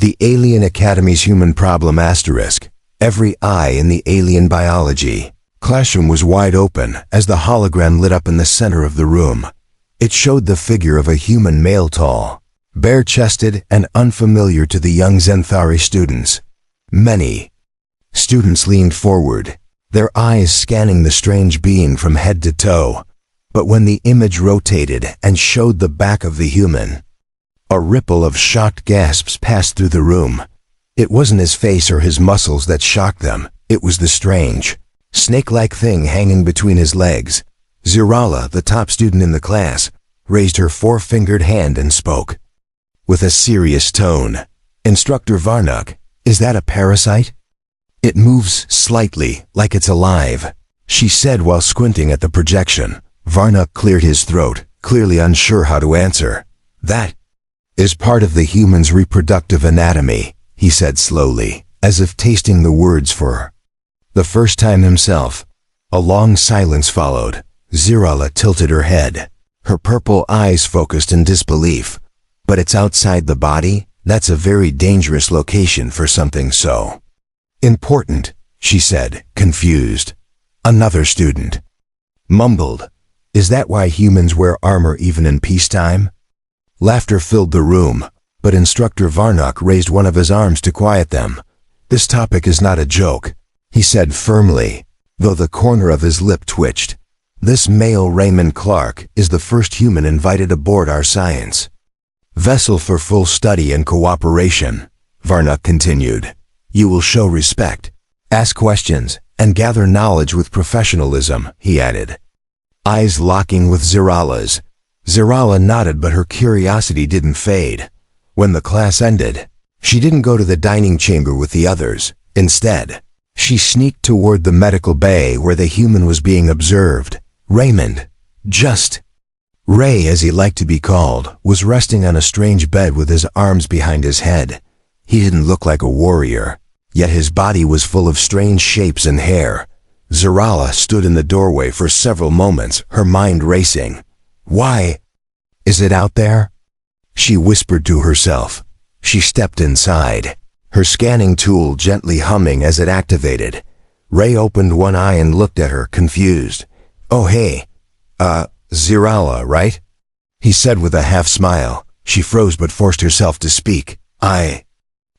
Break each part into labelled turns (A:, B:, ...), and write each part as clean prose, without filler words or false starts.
A: The Alien Academy's Human Problem Asterisk. Every eye in the alien biology classroom was wide open as the hologram lit up in the center of the room. It showed the figure of a human male, tall, bare-chested, and unfamiliar to the young Zenthari students. Many students leaned forward, their eyes scanning the strange being from head to toe. But when the image rotated and showed the back of the human, a ripple of shocked gasps passed through the room. It wasn't his face or his muscles that shocked them. It was the strange, snake-like thing hanging between his legs. Zirala, the top student in the class, raised her four-fingered hand and spoke. With a serious tone, "Instructor Varnuk, is that a parasite?" "It moves slightly, like it's alive," she said while squinting at the projection. Varnuk cleared his throat, clearly unsure how to answer. "That is part of the human's reproductive anatomy," he said slowly, as if tasting the words for the first time himself. A long silence followed. Zirala tilted her head, her purple eyes focused in disbelief. "But it's outside the body? That's a very dangerous location for something so important," she said, confused. Another student mumbled, "Is that why humans wear armor even in peacetime?" Laughter filled the room, but Instructor Varnuk raised one of his arms to quiet them. "This topic is not a joke," he said firmly, though the corner of his lip twitched. "This male Raymond Clark is the first human invited aboard our science vessel for full study and cooperation," Varnuk continued. "You will show respect, ask questions, and gather knowledge with professionalism," he added. Eyes locking with Zirala's. Zirala nodded, but her curiosity didn't fade. When the class ended, she didn't go to the dining chamber with the others. Instead, she sneaked toward the medical bay where the human was being observed. Raymond, just Ray as he liked to be called, was resting on a strange bed with his arms behind his head. He didn't look like a warrior, yet his body was full of strange shapes and hair. Zirala stood in the doorway for several moments, her mind racing. "Why? Is it out there?" she whispered to herself. She stepped inside, her scanning tool gently humming as it activated. Ray opened one eye and looked at her, confused. "Oh hey, Zirala, right?" he said with a half-smile. She froze but forced herself to speak. "I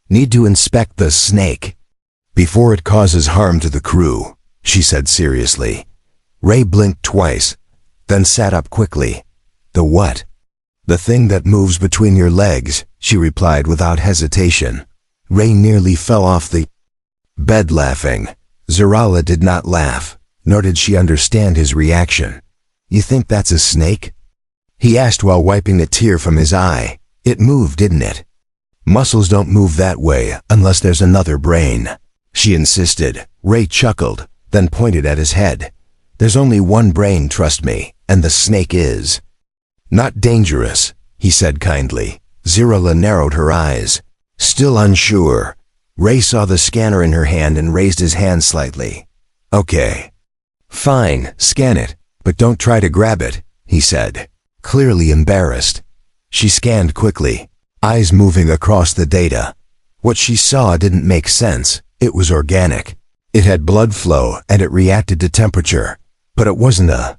A: need to inspect the snake before it causes harm to the crew," she said seriously. Ray blinked twice, then sat up quickly. "The what?" "The thing that moves between your legs," she replied without hesitation. Ray nearly fell off the bed laughing. Zirala did not laugh, nor did she understand his reaction. "You think that's a snake?" he asked while wiping a tear from his eye. "It moved, didn't it?" "Muscles don't move that way unless there's another brain," she insisted. Ray chuckled, then pointed at his head. "There's only one brain, trust me, and the snake is not dangerous," he said kindly. Zirala narrowed her eyes. Still unsure, Ray saw the scanner in her hand and raised his hand slightly. "Okay. Fine, scan it, but don't try to grab it," he said, clearly embarrassed. She scanned quickly, eyes moving across the data. What she saw didn't make sense. It was organic. It had blood flow and it reacted to temperature. But it wasn't a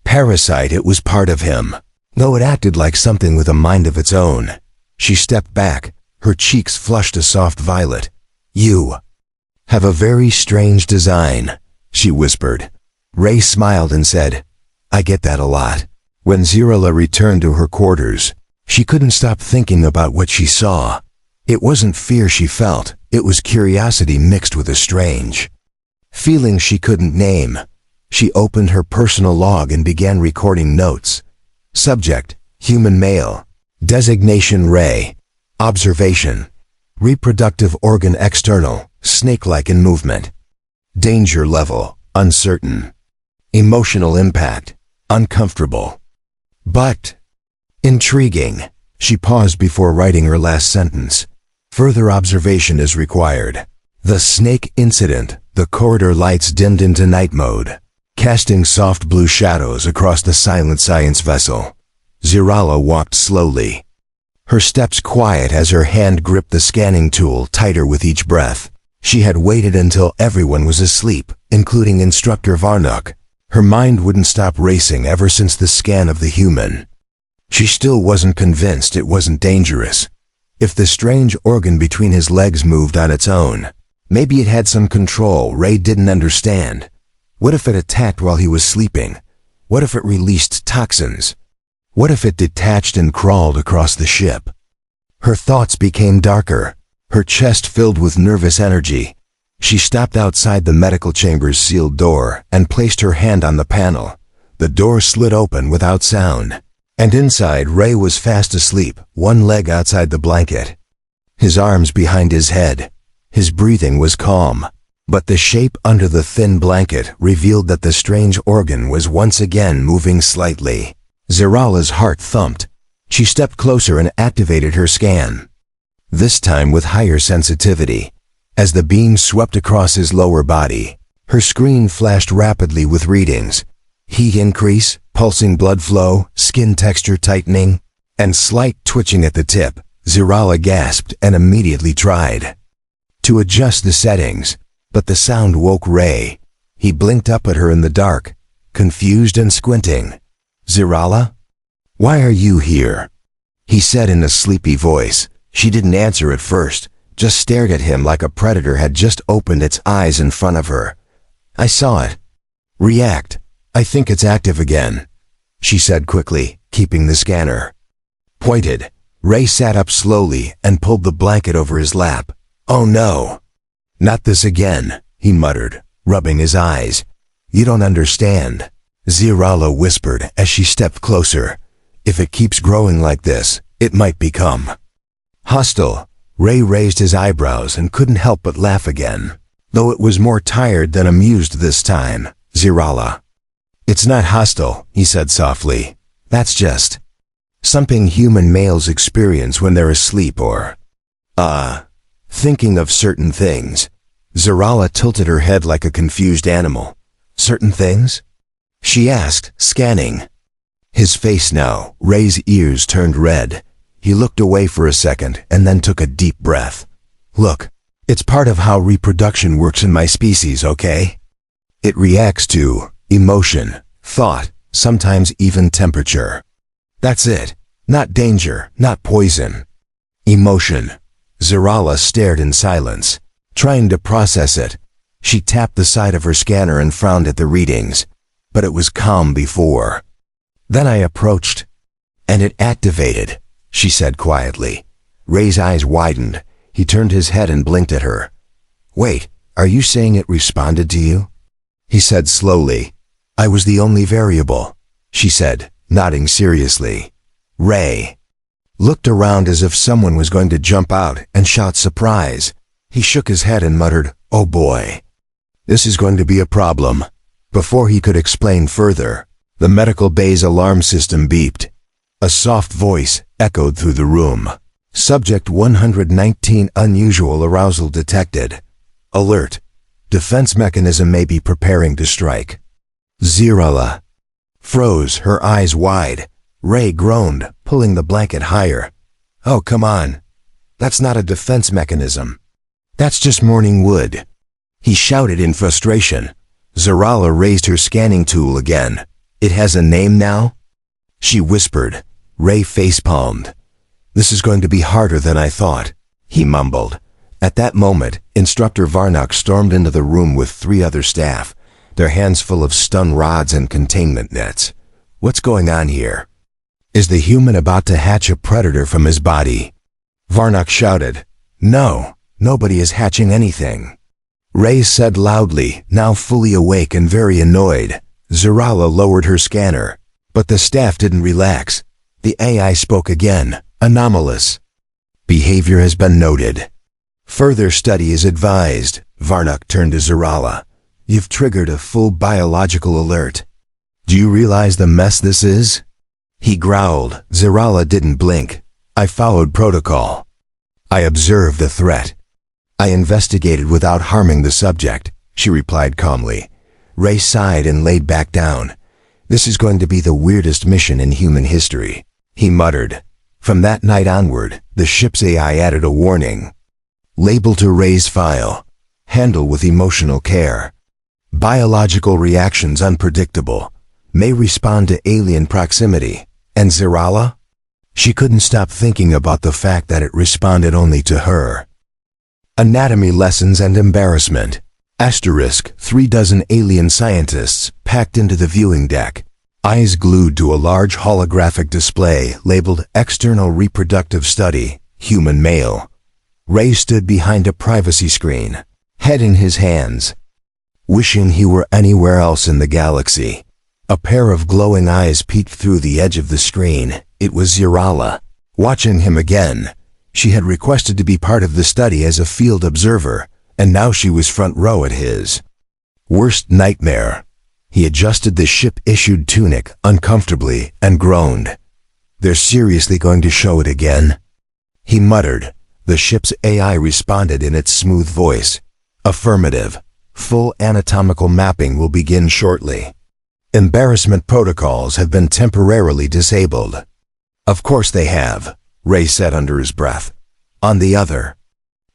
A: parasite, it was part of him, though it acted like something with a mind of its own. She stepped back, her cheeks flushed a soft violet. "You have a very strange design," she whispered. Ray smiled and said, "I get that a lot." When Zirala returned to her quarters, she couldn't stop thinking about what she saw. It wasn't fear she felt, it was curiosity mixed with a strange feeling she couldn't name. She opened her personal log and began recording notes. Subject, human male. Designation Ray. Observation, reproductive organ external, snake-like in movement. Danger level, uncertain. Emotional impact, uncomfortable. But intriguing. She paused before writing her last sentence. Further observation is required. The snake incident. The corridor lights dimmed into night mode, casting soft blue shadows across the silent science vessel. Zirala walked slowly, her steps quiet as her hand gripped the scanning tool tighter with each breath. She had waited until everyone was asleep, including Instructor Varnock. Her mind wouldn't stop racing ever since the scan of the human. She still wasn't convinced it wasn't dangerous. If the strange organ between his legs moved on its own, maybe it had some control Ray didn't understand. What if it attacked while he was sleeping? What if it released toxins? What if it detached and crawled across the ship? Her thoughts became darker, her chest filled with nervous energy. She stopped outside the medical chamber's sealed door and placed her hand on the panel. The door slid open without sound, and inside Ray was fast asleep, one leg outside the blanket, his arms behind his head. His breathing was calm, but the shape under the thin blanket revealed that the strange organ was once again moving slightly. Zerala's heart thumped. She stepped closer and activated her scan, this time with higher sensitivity. As the beam swept across his lower body, her screen flashed rapidly with readings. Heat increase, pulsing blood flow, skin texture tightening, and slight twitching at the tip. Zerala gasped and immediately tried to adjust the settings, but the sound woke Ray. He blinked up at her in the dark, confused and squinting. "Zerala? Why are you here?" he said in a sleepy voice. She didn't answer at first, just stared at him like a predator had just opened its eyes in front of her. "I saw it. React. I think it's active again," she said quickly, keeping the scanner pointed. Ray sat up slowly and pulled the blanket over his lap. "Oh no. Not this again," he muttered, rubbing his eyes. "You don't understand," Zerala whispered as she stepped closer. "If it keeps growing like this, it might become hostile." Ray raised his eyebrows and couldn't help but laugh again, though it was more tired than amused this time. "Zerala, it's not hostile," he said softly. "That's just something human males experience when they're asleep or, thinking of certain things." Zerala tilted her head like a confused animal. "Certain things?" she asked, scanning his face now. Ray's ears turned red. He looked away for a second and then took a deep breath. "Look, it's part of how reproduction works in my species, okay? It reacts to emotion, thought, sometimes even temperature. That's it. Not danger, not poison. Emotion." Zerala stared in silence, trying to process it. She tapped the side of her scanner and frowned at the readings, but it was calm before. "Then I approached, and it activated," she said quietly. Ray's eyes widened. He turned his head and blinked at her. "Wait, are you saying it responded to you?" he said slowly. "I was the only variable," she said, nodding seriously. Ray looked around as if someone was going to jump out and shout surprise. He shook his head and muttered, "Oh boy. This is going to be a problem." Before he could explain further, the medical bay's alarm system beeped. A soft voice echoed through the room. "Subject 119, unusual arousal detected. Alert. Defense mechanism may be preparing to strike." Zerala froze, her eyes wide. Ray groaned, pulling the blanket higher. "Oh, come on. That's not a defense mechanism. That's just morning wood," he shouted in frustration. Zerala raised her scanning tool again. "It has a name now?" she whispered. Ray facepalmed. "This is going to be harder than I thought," he mumbled. At that moment, Instructor Varnock stormed into the room with 3 other staff, their hands full of stun rods and containment nets. "What's going on here? Is the human about to hatch a predator from his body?" Varnock shouted. "No, nobody is hatching anything," Ray said loudly, now fully awake and very annoyed. Zerala lowered her scanner, but the staff didn't relax. The AI spoke again. "Anomalous behavior has been noted. Further study is advised." Varnock turned to Zerala. "You've triggered a full biological alert. Do you realize the mess this is?" he growled. Zerala didn't blink. "I followed protocol. I observed the threat. I investigated without harming the subject," she replied calmly. Ray sighed and laid back down. "This is going to be the weirdest mission in human history," he muttered. From that night onward, the ship's AI added a warning. Label to Ray's file. Handle with emotional care. Biological reactions unpredictable. May respond to alien proximity. And Zirala? She couldn't stop thinking about the fact that it responded only to her. Anatomy lessons and embarrassment. Asterisk, 36 alien scientists packed into the viewing deck. Eyes glued to a large holographic display labeled External Reproductive Study, Human Male. Ray stood behind a privacy screen, head in his hands, wishing he were anywhere else in the galaxy. A pair of glowing eyes peeked through the edge of the screen. It was Zirala. Watching him again, she had requested to be part of the study as a field observer, and now she was front row at his worst nightmare. He adjusted the ship-issued tunic uncomfortably and groaned. They're seriously going to show it again? He muttered. The ship's AI responded in its smooth voice. Affirmative. Full anatomical mapping will begin shortly. Embarrassment protocols have been temporarily disabled. Of course they have, Ray said under his breath. On the other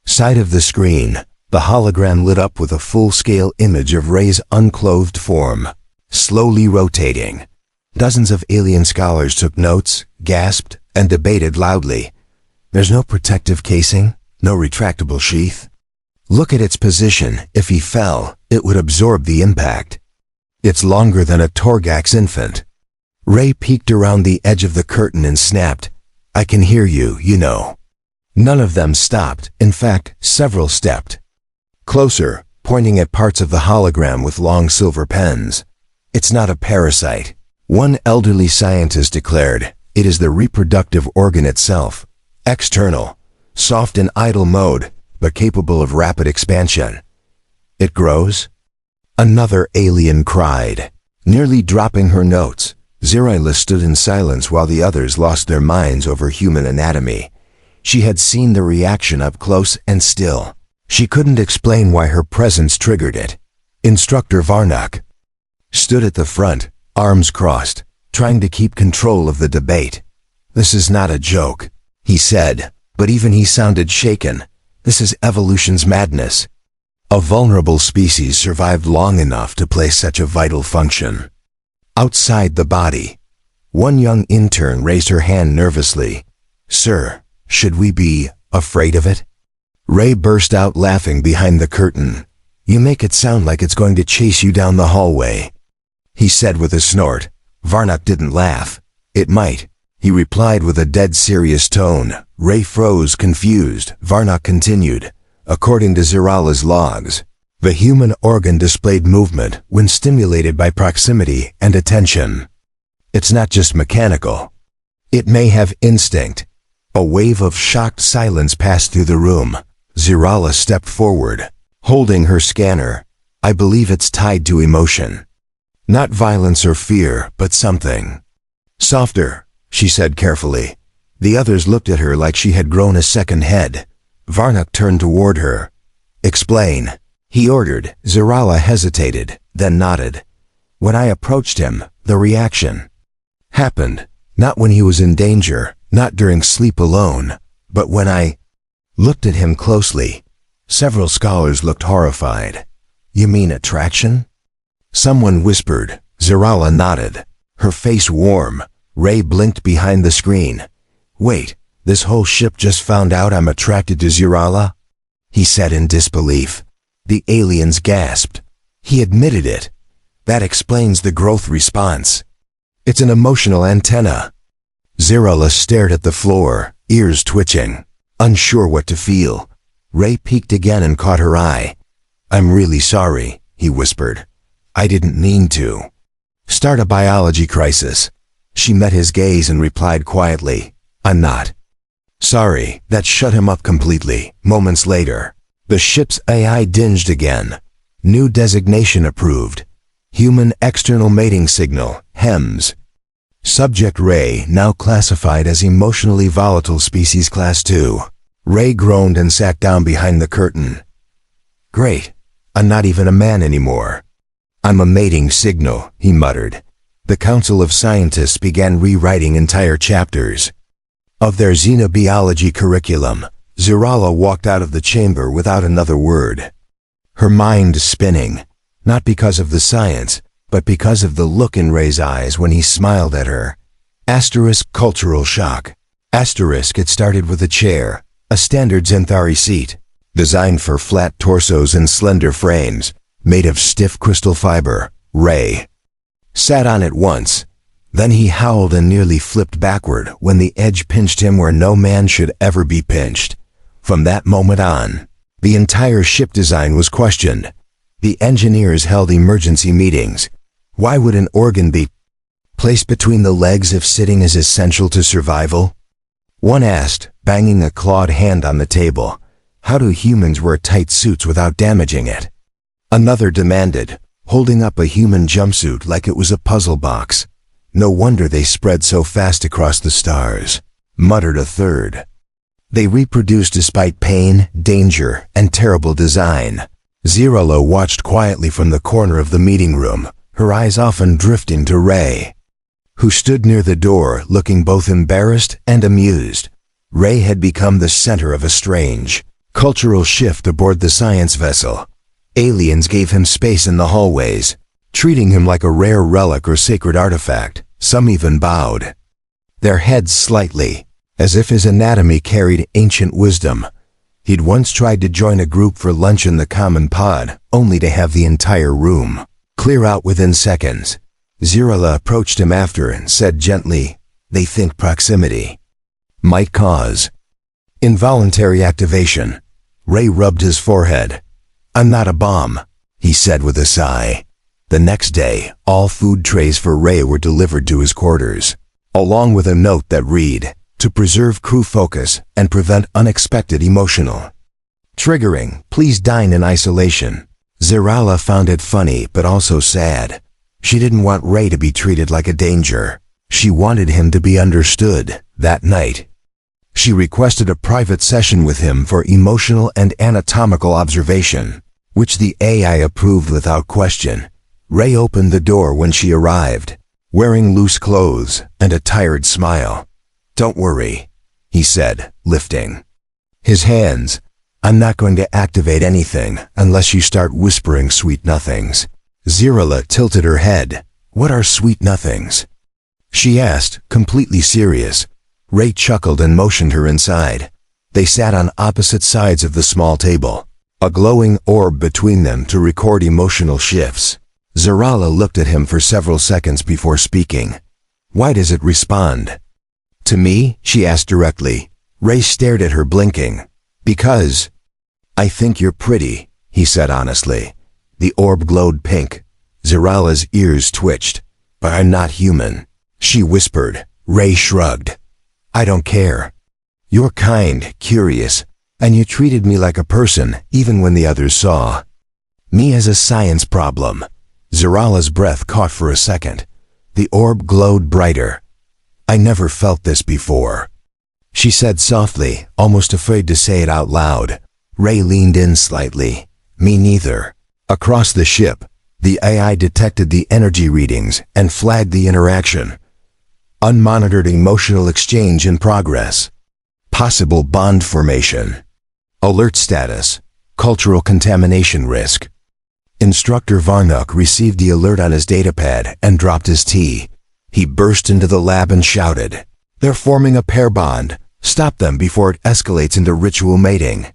A: side of the screen, the hologram lit up with a full-scale image of Ray's unclothed form, slowly rotating. Dozens of alien scholars took notes, gasped, and debated loudly. There's no protective casing, no retractable sheath. Look at its position. If he fell, it would absorb the impact. It's longer than a Torgax infant. Ray peeked around the edge of the curtain and snapped, I can hear you, you know. None of them stopped. In fact, several stepped closer, pointing at parts of the hologram with long silver pens. It's not a parasite. One elderly scientist declared, it is the reproductive organ itself. External, soft in idle mode, but capable of rapid expansion. It grows? Another alien cried. Nearly dropping her notes, Zirala stood in silence while the others lost their minds over human anatomy. She had seen the reaction up close and still. She couldn't explain why her presence triggered it. Instructor Varnak stood at the front, arms crossed, trying to keep control of the debate. This is not a joke, he said, but even he sounded shaken. This is evolution's madness. A vulnerable species survived long enough to play such a vital function. Outside the body, one young intern raised her hand nervously. Sir, should we be afraid of it? Ray burst out laughing behind the curtain. You make it sound like it's going to chase you down the hallway, he said with a snort. Varnak didn't laugh. It might, he replied with a dead serious tone. Ray froze, confused. Varnak continued. According to Zirala's logs, the human organ displayed movement when stimulated by proximity and attention. It's not just mechanical. It may have instinct. A wave of shocked silence passed through the room. Zirala stepped forward, holding her scanner. I believe it's tied to emotion. Not violence or fear, but something. Softer, she said carefully. The others looked at her like she had grown a second head. Varnak turned toward her. Explain, he ordered. Zirala hesitated, then nodded. When I approached him, the reaction happened. Not when he was in danger, not during sleep alone, but when I looked at him closely. Several scholars looked horrified. You mean attraction? Someone whispered. Zirala nodded, her face warm. Ray blinked behind the screen. Wait, this whole ship just found out I'm attracted to Zirala? He said in disbelief. The aliens gasped. He admitted it. That explains the growth response. It's an emotional antenna. Zirala stared at the floor, ears twitching, unsure what to feel. Ray peeked again and caught her eye. I'm really sorry, he whispered. I didn't mean to start a biology crisis. She met his gaze and replied quietly, I'm not sorry. That shut him up completely. Moments later, the ship's AI dinged again. New designation approved. Human external mating signal, HEMS. Subject Ray, now classified as emotionally volatile species class 2. Ray groaned and sat down behind the curtain. Great. I'm not even a man anymore. I'm a mating signal, he muttered. The Council of Scientists began rewriting entire chapters. of their xenobiology curriculum. Zerala walked out of the chamber without another word. Her mind spinning, not because of the science, but because of the look in Ray's eyes when he smiled at her. Asterisk cultural shock. Asterisk it started with a chair, a standard Zenthari seat, designed for flat torsos and slender frames, made of stiff crystal fiber. Ray sat on it once. Then he howled and nearly flipped backward when the edge pinched him where no man should ever be pinched. From that moment on, the entire ship design was questioned. The engineers held emergency meetings. Why would an organ be placed between the legs if sitting is essential to survival? One asked, banging a clawed hand on the table, how do humans wear tight suits without damaging it? Another demanded, holding up a human jumpsuit like it was a puzzle box. No wonder they spread so fast across the stars, muttered a third. They reproduced despite pain, danger, and terrible design. Zerala watched quietly from the corner of the meeting room, her eyes often drifting to Ray, who stood near the door looking both embarrassed and amused. Ray had become the center of a strange, cultural shift aboard the science vessel. Aliens gave him space in the hallways, treating him like a rare relic or sacred artifact. Some even bowed their heads slightly, as if his anatomy carried ancient wisdom. He'd once tried to join a group for lunch in the common pod, only to have the entire room clear out within seconds. Zerala approached him after and said gently, they think proximity might cause involuntary activation. Ray rubbed his forehead. I'm not a bomb, he said with a sigh. The next day, all food trays for Ray were delivered to his quarters, along with a note that read, to preserve crew focus and prevent unexpected emotional triggering, please dine in isolation. Zerala found it funny but also sad. She didn't want Ray to be treated like a danger. She wanted him to be understood. That night, she requested a private session with him for emotional and anatomical observation, which the AI approved without question. Ray opened the door when she arrived, wearing loose clothes and a tired smile. Don't worry, he said, lifting his hands. I'm not going to activate anything unless you start whispering sweet nothings. Zerala tilted her head. What are sweet nothings? She asked, completely serious. Ray chuckled and motioned her inside. They sat on opposite sides of the small table, a glowing orb between them to record emotional shifts. Zerala looked at him for several seconds before speaking. Why does it respond? To me, she asked directly. Ray stared at her, blinking. Because I think you're pretty, he said honestly. The orb glowed pink. Zerala's ears twitched. But I'm not human, she whispered. Ray shrugged. I don't care. You're kind, curious, and you treated me like a person even when the others saw me as a science problem. Zerala's breath caught for a second. The orb glowed brighter. I never felt this before, she said softly, almost afraid to say it out loud. Ray leaned in slightly. Me neither. Across the ship, the AI detected the energy readings and flagged the interaction. Unmonitored emotional exchange in progress. Possible bond formation. Alert status. Cultural contamination risk. Instructor Varnuk received the alert on his datapad and dropped his tea. He burst into the lab and shouted, they're forming a pair bond. Stop them before it escalates into ritual mating.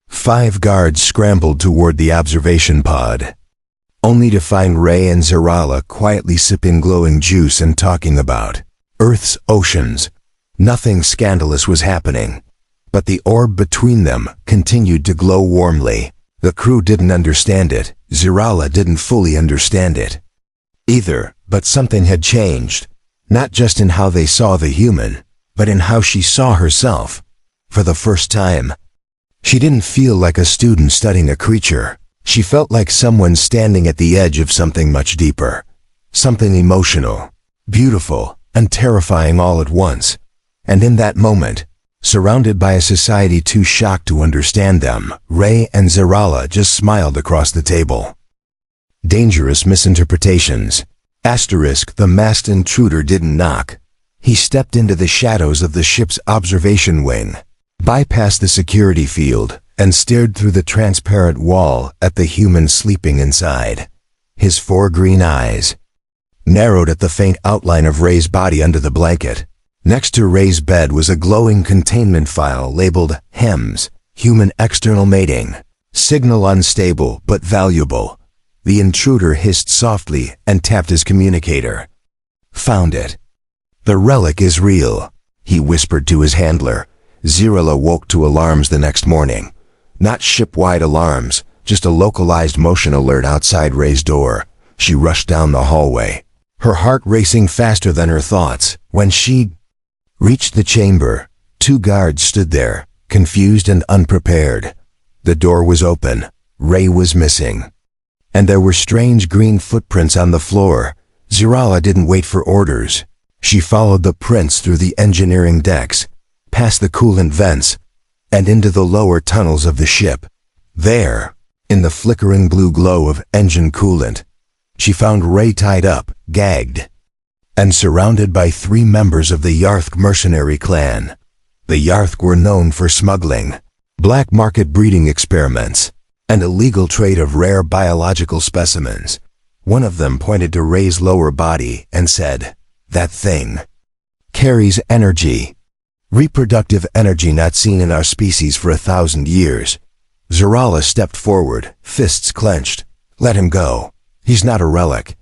A: 5 guards scrambled toward the observation pod, only to find Ray and Zerala quietly sipping glowing juice and talking about Earth's oceans. Nothing scandalous was happening, but the orb between them continued to glow warmly. The crew didn't understand it. Zerala didn't fully understand it either, but something had changed, not just in how they saw the human, but in how she saw herself. For the first time, she didn't feel like a student studying a creature. She felt like someone standing at the edge of something much deeper, something emotional, beautiful, and terrifying all at once. And in that moment, surrounded by a society too shocked to understand them, Ray and Zerala just smiled across the table. Dangerous misinterpretations. Asterisk, the masked intruder didn't knock. He stepped into the shadows of the ship's observation wing, bypassed the security field, and stared through the transparent wall at the human sleeping inside. His 4 green eyes narrowed at the faint outline of Ray's body under the blanket. Next to Ray's bed was a glowing containment file labeled HEMS, Human External Mating. Signal unstable but valuable. The intruder hissed softly and tapped his communicator. Found it. The relic is real, he whispered to his handler. Zirala woke to alarms the next morning. Not ship-wide alarms, just a localized motion alert outside Ray's door. She rushed down the hallway, her heart racing faster than her thoughts. When she reached the chamber, 2 guards stood there, confused and unprepared. The door was open. Ray was missing. And there were strange green footprints on the floor. Zirala didn't wait for orders. She followed the prints through the engineering decks, past the coolant vents, and into the lower tunnels of the ship. There, in the flickering blue glow of engine coolant, she found Ray tied up, gagged, and surrounded by 3 members of the Yarth mercenary clan. The Yarth were known for smuggling, black market breeding experiments, and illegal trade of rare biological specimens. One of them pointed to Ray's lower body and said, "That thing carries energy. Reproductive energy not seen in our species for 1,000 years." Zirala stepped forward, fists clenched. "Let him go. He's not a relic."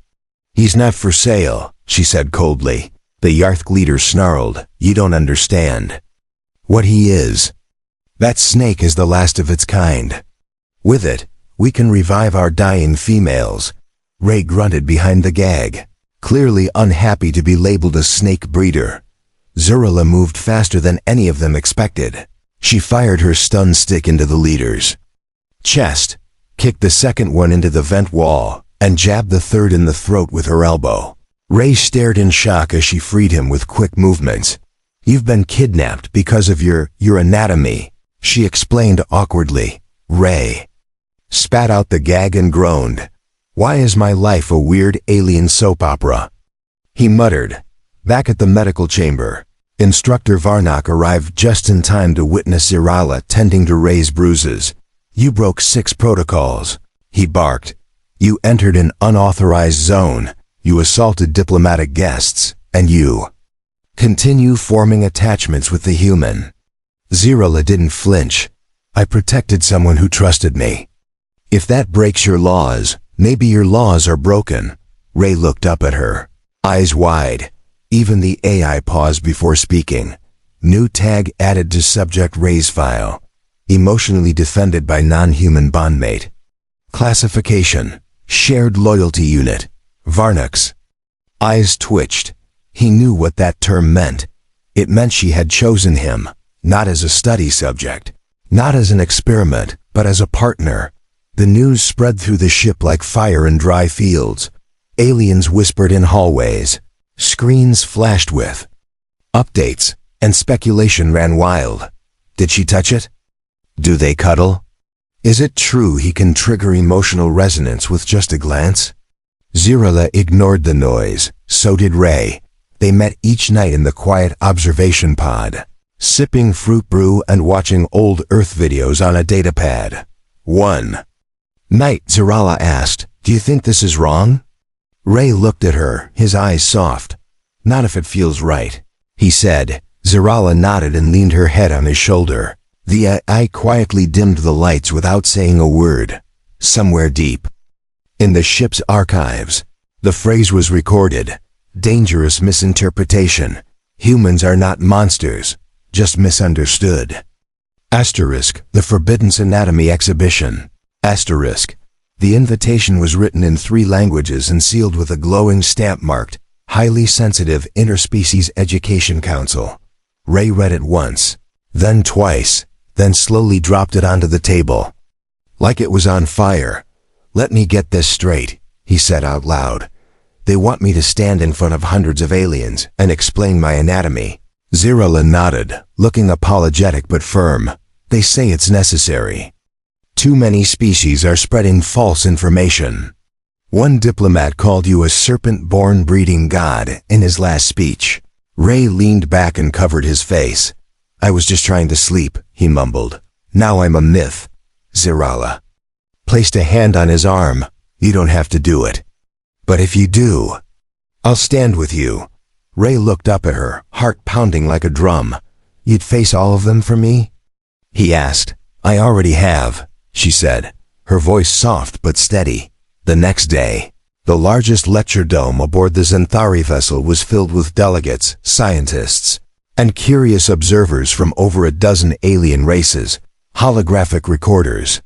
A: "He's not for sale," she said coldly. The Yarth leader snarled, "You don't understand what he is. That snake is the last of its kind. With it, we can revive our dying females." Ray grunted behind the gag, clearly unhappy to be labeled a snake breeder. Zirala moved faster than any of them expected. She fired her stun stick into the leader's chest, kicked the second one into the vent wall, and jabbed the third in the throat with her elbow. Ray stared in shock as she freed him with quick movements. "You've been kidnapped because of your anatomy," she explained awkwardly. Ray spat out the gag and groaned. "Why is my life a weird alien soap opera?" He muttered. Back at the medical chamber, Instructor Varnock arrived just in time to witness Zirala tending to Ray's bruises. "You broke 6 protocols," he barked. "You entered an unauthorized zone, you assaulted diplomatic guests, and you continue forming attachments with the human." Zirala didn't flinch. "I protected someone who trusted me. If that breaks your laws, maybe your laws are broken." Ray looked up at her, eyes wide. Even the AI paused before speaking. New tag added to subject Ray's file. Emotionally defended by non-human bondmate. Classification: Shared Loyalty Unit. Varnock's eyes twitched. He knew what that term meant. It meant she had chosen him, not as a study subject, not as an experiment, but as a partner. The news spread through the ship like fire in dry fields. Aliens whispered in hallways. Screens flashed with updates, and speculation ran wild. Did she touch it? Do they cuddle? Is it true he can trigger emotional resonance with just a glance? Zirala ignored the noise, so did Ray. They met each night in the quiet observation pod, sipping fruit brew and watching old Earth videos on a datapad. One night, Zirala asked, "Do you think this is wrong?" Ray looked at her, his eyes soft. "Not if it feels right," he said. Zirala nodded and leaned her head on his shoulder. The AI quietly dimmed the lights without saying a word. Somewhere deep in the ship's archives, the phrase was recorded. Dangerous misinterpretation. Humans are not monsters, just misunderstood. Asterisk, the Forbidden Anatomy exhibition. Asterisk. The invitation was written in 3 languages and sealed with a glowing stamp marked, "Highly Sensitive Interspecies Education Council." Ray read it once, then twice, then slowly dropped it onto the table, like it was on fire. "Let me get this straight," he said out loud. "They want me to stand in front of hundreds of aliens and explain my anatomy." Zirala nodded, looking apologetic but firm. "They say it's necessary. Too many species are spreading false information. One diplomat called you a serpent-born breeding god in his last speech. Ray leaned back and covered his face. I was just trying to sleep, he mumbled. Now I'm a myth. Zirala placed a hand on his arm. You don't have to do it. But if you do, I'll stand with you. Ray looked up at her, heart pounding like a drum. You'd face all of them for me? He asked. I already have, she said, her voice soft but steady. The next day, the largest lecture dome aboard the Xanthari vessel was filled with delegates, scientists, and curious observers from over a dozen alien races. Holographic recorders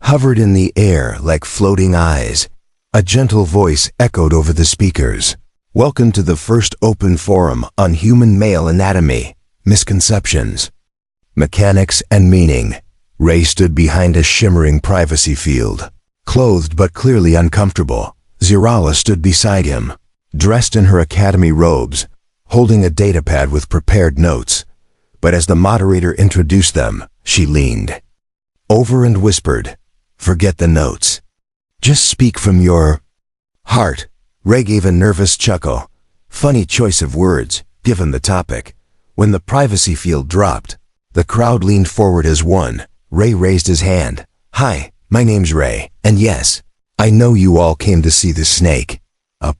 A: hovered in the air like floating eyes. A gentle voice echoed over the speakers. Welcome to the first open forum on human male anatomy, misconceptions, mechanics, and meaning. Ray stood behind a shimmering privacy field. Clothed but clearly uncomfortable, Zirala stood beside him, dressed in her academy robes, holding a datapad with prepared notes. But as the moderator introduced them, she leaned over and whispered, "Forget the notes. Just speak from your heart." Ray gave a nervous chuckle. Funny choice of words, given the topic. When the privacy field dropped, the crowd leaned forward as one. Ray raised his hand. "Hi, my name's Ray, and yes, I know you all came to see the snake." A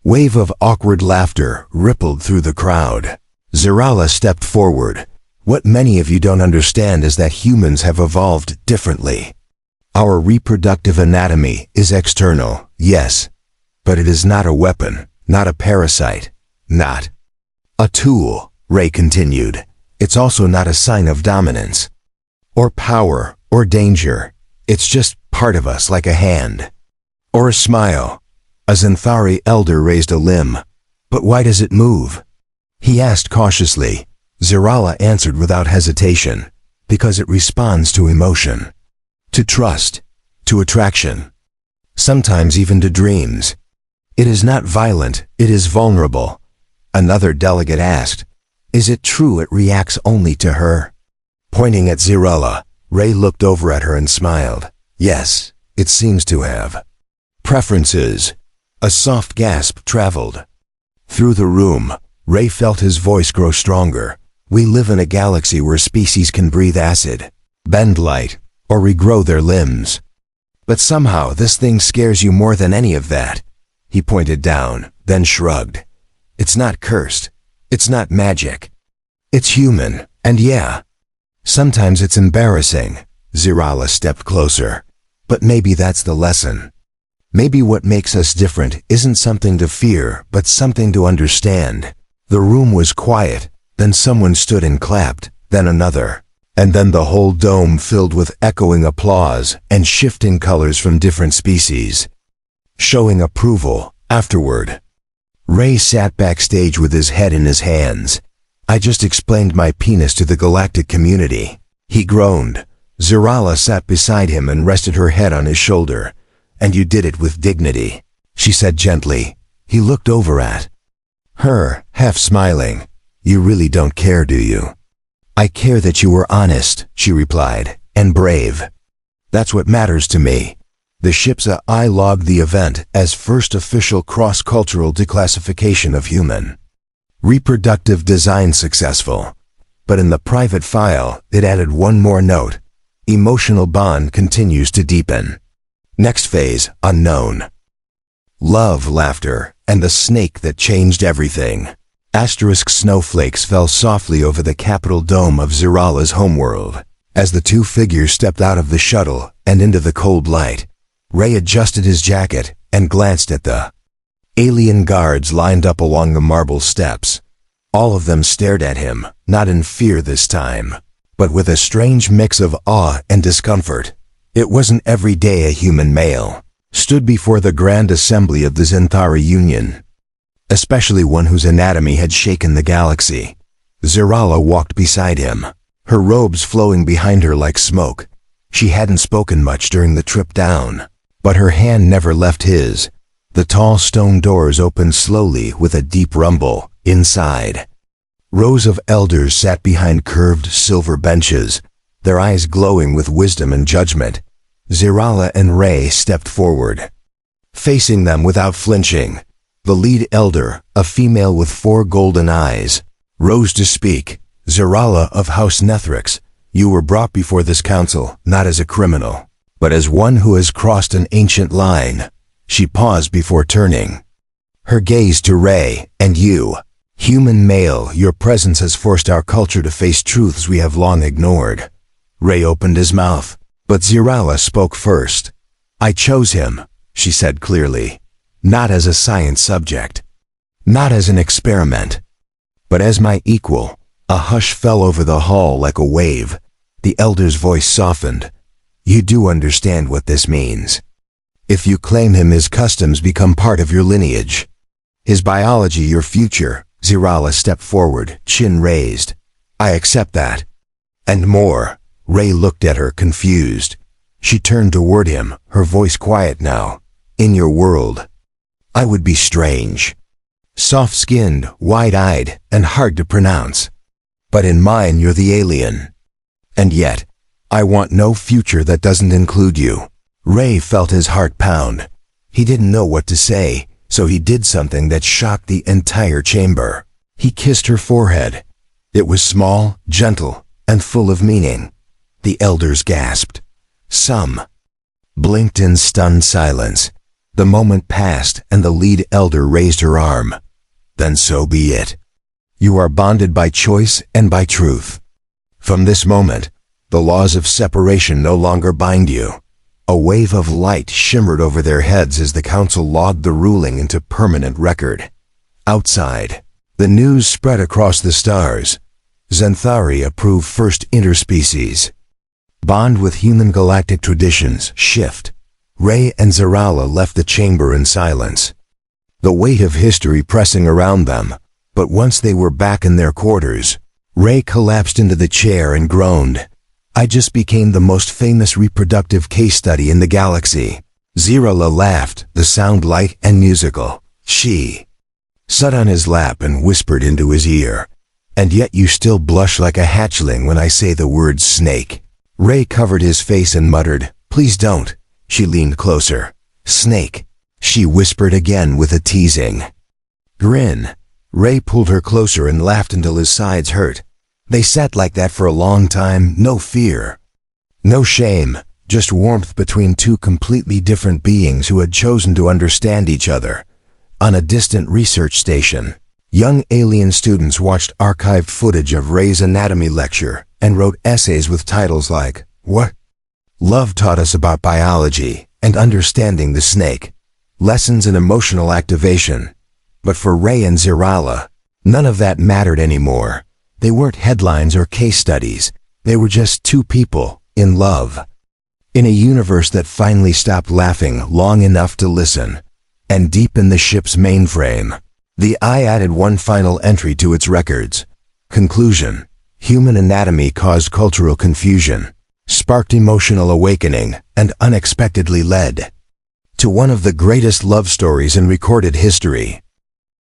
A: wave of awkward laughter rippled through the crowd. Zirala stepped forward. "What many of you don't understand is that humans have evolved differently. Our reproductive anatomy is external, yes, but it is not a weapon, not a parasite, not a tool," Ray continued. "It's also not a sign of dominance, or power, or danger. It's just part of us, like a hand, or a smile." A Xanthari elder raised a limb. "But why does it move?" he asked cautiously. Zirala answered without hesitation. "Because it responds to emotion, to trust, to attraction, sometimes even to dreams. It is not violent, it is vulnerable." Another delegate asked, "Is it true it reacts only to her?" Pointing at Zirala, Ray looked over at her and smiled. "Yes, it seems to have preferences." A soft gasp traveled through the room. Ray felt his voice grow stronger. "We live in a galaxy where species can breathe acid, bend light, or regrow their limbs. But somehow this thing scares you more than any of that." He pointed down, then shrugged. "It's not cursed. It's not magic. It's human, and yeah, sometimes it's embarrassing." Zirala stepped closer. "But maybe that's the lesson. Maybe what makes us different isn't something to fear, but something to understand." The room was quiet. Then someone stood and clapped, then another, and then the whole dome filled with echoing applause and shifting colors from different species, showing approval. Afterward, Ray sat backstage with his head in his hands. "I just explained my penis to the galactic community," he groaned. Zirala sat beside him and rested her head on his shoulder. "And you did it with dignity," she said gently. He looked over at her, half smiling. "You really don't care, do you?" "I care that you were honest," she replied, "and brave. That's what matters to me." The ship's AI logged the event as first official cross-cultural declassification of human reproductive design successful. But in the private file, it added one more note. Emotional bond continues to deepen. Next phase, unknown. Love, laughter, and the snake that changed everything. Asterisk snowflakes fell softly over the capital dome of Zirala's homeworld. As the two figures stepped out of the shuttle and into the cold light, Ray adjusted his jacket and glanced at the alien guards lined up along the marble steps. All of them stared at him, not in fear this time, but with a strange mix of awe and discomfort. It wasn't every day a human male stood before the grand assembly of the Xanthari Union, especially one whose anatomy had shaken the galaxy. Zirala walked beside him, her robes flowing behind her like smoke. She hadn't spoken much during the trip down, but her hand never left his. The tall stone doors opened slowly with a deep rumble. Inside, rows of elders sat behind curved silver benches, their eyes glowing with wisdom and judgment. Zirala and Ray stepped forward, facing them without flinching. The lead elder, a female with 4 golden eyes, rose to speak. Zerala of House Nethrix, you were brought before this council not as a criminal, but as one who has crossed an ancient line. She paused before turning her gaze to Ray. And you, human male, your presence has forced our culture to face truths we have long ignored. Ray opened his mouth, but Zerala spoke first. I chose him, she said clearly, not as a science subject, not as an experiment, but as my equal. A hush fell over the hall like a wave. The elder's voice softened. You do understand what this means. If you claim him, his customs become part of your lineage. His biology, your future. Zerala stepped forward, chin raised. I accept that. And more. Ray looked at her, confused. She turned toward him, her voice quiet now. In your world, I would be strange. Soft-skinned, wide-eyed, and hard to pronounce. But in mine, you're the alien. And yet, I want no future that doesn't include you. Ray felt his heart pound. He didn't know what to say, so he did something that shocked the entire chamber. He kissed her forehead. It was small, gentle, and full of meaning. The elders gasped. Some blinked in stunned silence. The moment passed, and the lead elder raised her arm. Then so be it. You are bonded by choice and by truth. From this moment, the laws of separation no longer bind you. A wave of light shimmered over their heads as the council logged the ruling into permanent record. Outside, the news spread across the stars. Zenthari approved first interspecies. Bond with human galactic traditions shift. Ray and Zerala left the chamber in silence, the weight of history pressing around them. But once they were back in their quarters, Ray collapsed into the chair and groaned. I just became the most famous reproductive case study in the galaxy. Zerala laughed, the sound light and musical. She sat on his lap and whispered into his ear. And yet you still blush like a hatchling when I say the word snake. Ray covered his face and muttered, Please don't. She leaned closer. Snake, she whispered again with a teasing grin. Ray pulled her closer and laughed until his sides hurt. They sat like that for a long time, no fear, no shame, just warmth between two completely different beings who had chosen to understand each other. On a distant research station, young alien students watched archived footage of Ray's anatomy lecture and wrote essays with titles like, What? Love taught us about biology and understanding the snake. Lessons in emotional activation. But for Ray and Zerala, none of that mattered anymore. They weren't headlines or case studies. They were just two people in love. In a universe that finally stopped laughing long enough to listen. And deep in the ship's mainframe, the Eye added one final entry to its records. Conclusion. Human anatomy caused cultural confusion, sparked emotional awakening, and unexpectedly led to one of the greatest love stories in recorded history.